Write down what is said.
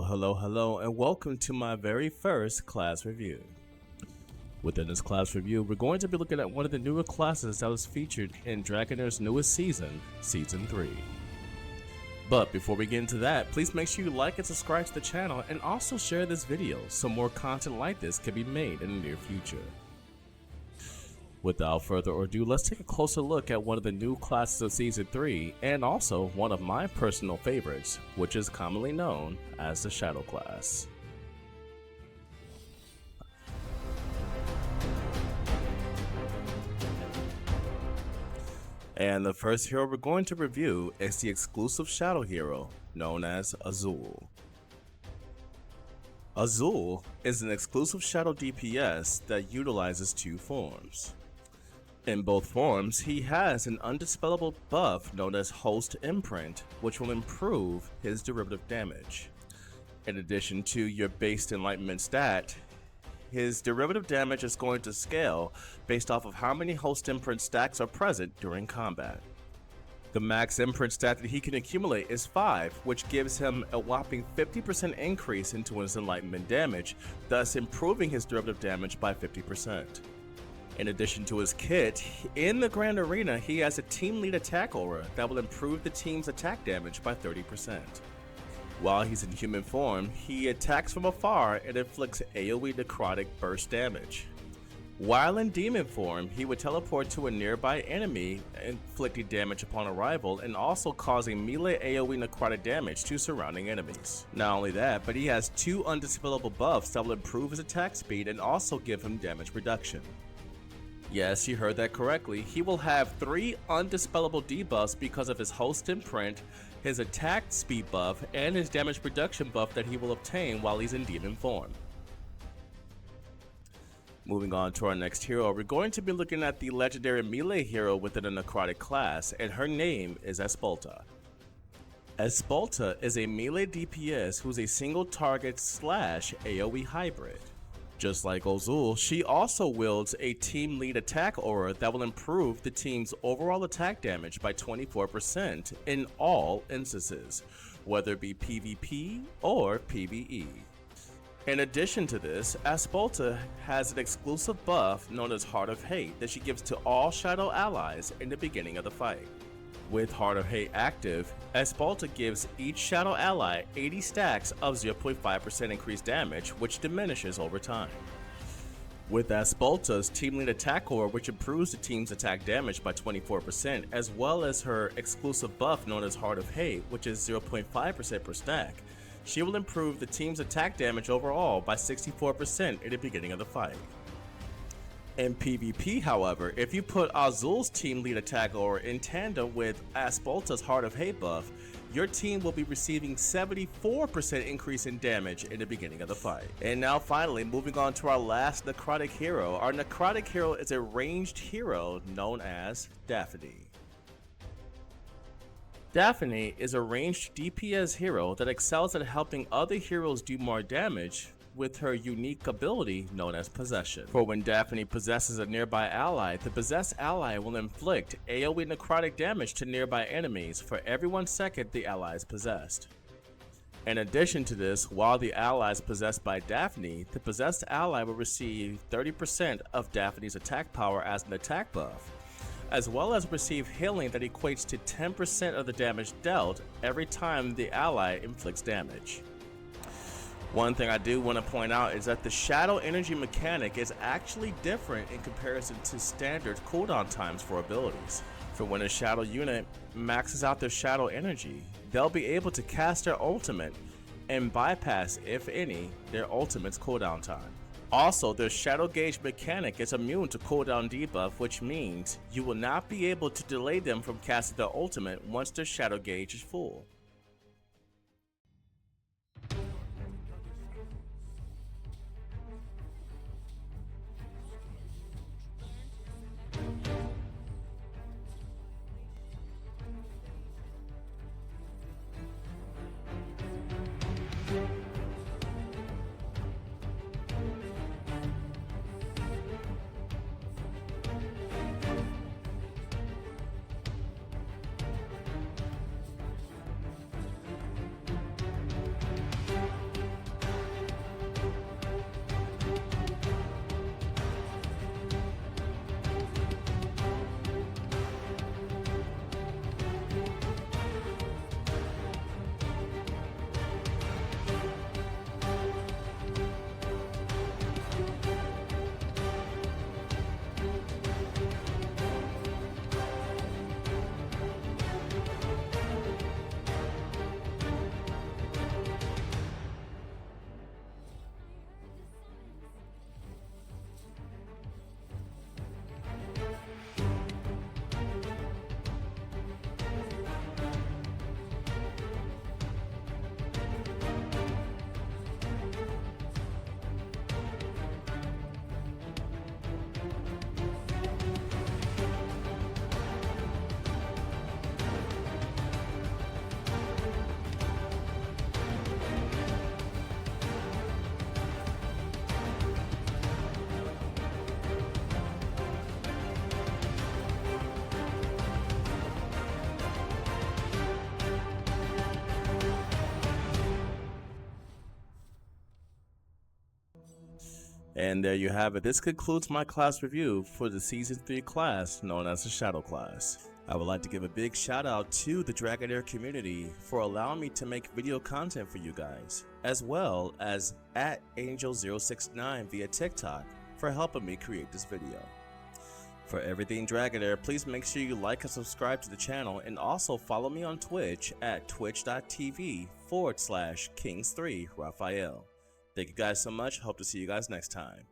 Hello, and welcome to my very first class review. Within this class review, we're going to be looking at one of the newer classes that was featured in Dragonheir's newest season, Season 3. But before we get into that, please make sure you like and subscribe to the channel and also share this video so more content like this can be made in the near future. Without further ado, let's take a closer look at one of the new classes of Season 3 and also one of my personal favorites, which is commonly known as the Shadow class. And the first hero we're going to review is the exclusive Shadow hero known as Azul. Azul is an exclusive Shadow DPS that utilizes two forms. In both forms, he has an undispellable buff known as Host Imprint, which will improve his derivative damage. In addition to your base enlightenment stat, his derivative damage is going to scale based off of how many Host Imprint stacks are present during combat. The max imprint stat that he can accumulate is 5, which gives him a whopping 50% increase into his enlightenment damage, thus improving his derivative damage by 50%. In addition to his kit, in the Grand Arena he has a team lead attack aura that will improve the team's attack damage by 30%. While he's in human form, he attacks from afar and inflicts AoE necrotic burst damage. While in demon form, he would teleport to a nearby enemy, inflicting damage upon arrival and also causing melee AoE necrotic damage to surrounding enemies. Not only that, but he has two undispellable buffs that will improve his attack speed and also give him damage reduction. Yes, you heard that correctly. He will have 3 undispellable debuffs because of his Host Imprint, his attack speed buff, and his damage reduction buff that he will obtain while he's in demon form. Moving on to our next hero, we're going to be looking at the legendary melee hero within a necrotic class, and her name is Espolta. Espolta is a melee DPS who's a single target / AoE hybrid. Just like Azul, she also wields a team lead attack aura that will improve the team's overall attack damage by 24% in all instances, whether it be PvP or PvE. In addition to this, Espolta has an exclusive buff known as Heart of Hate that she gives to all Shadow allies in the beginning of the fight. With Heart of Hate active, Espolta gives each Shadow ally 80 stacks of 0.5% increased damage, which diminishes over time. With Espolta's team lead attack aura, which improves the team's attack damage by 24%, as well as her exclusive buff known as Heart of Hate, which is 0.5% per stack, she will improve the team's attack damage overall by 64% in the beginning of the fight. In PvP, however, if you put Azul's team lead attack aura in tandem with Espolta's Heart of Hate buff, your team will be receiving 74% increase in damage in the beginning of the fight. And now finally, moving on to our last necrotic hero. Our necrotic hero is a ranged hero known as Daphne. Daphne is a ranged DPS hero that excels at helping other heroes do more damage with her unique ability known as Possession. For when Daphne possesses a nearby ally, the possessed ally will inflict AoE necrotic damage to nearby enemies for every 1 second the ally is possessed. In addition to this, while the ally is possessed by Daphne, the possessed ally will receive 30% of Daphne's attack power as an attack buff, as well as receive healing that equates to 10% of the damage dealt every time the ally inflicts damage. One thing I do want to point out is that the Shadow energy mechanic is actually different in comparison to standard cooldown times for abilities. For when a Shadow unit maxes out their Shadow energy, they'll be able to cast their ultimate and bypass, if any, their ultimate's cooldown time. Also, their Shadow gauge mechanic is immune to cooldown debuff, which means you will not be able to delay them from casting their ultimate once their Shadow gauge is full. And there you have it. This concludes my class review for the Season 3 class known as the Shadow class. I would like to give a big shout out to the Dragonheir community for allowing me to make video content for you guys, as well as at Angel069 via TikTok for helping me create this video. For everything Dragonheir, please make sure you like and subscribe to the channel, and also follow me on Twitch at twitch.tv/Kings3Raphael. Thank you guys so much. Hope to see you guys next time.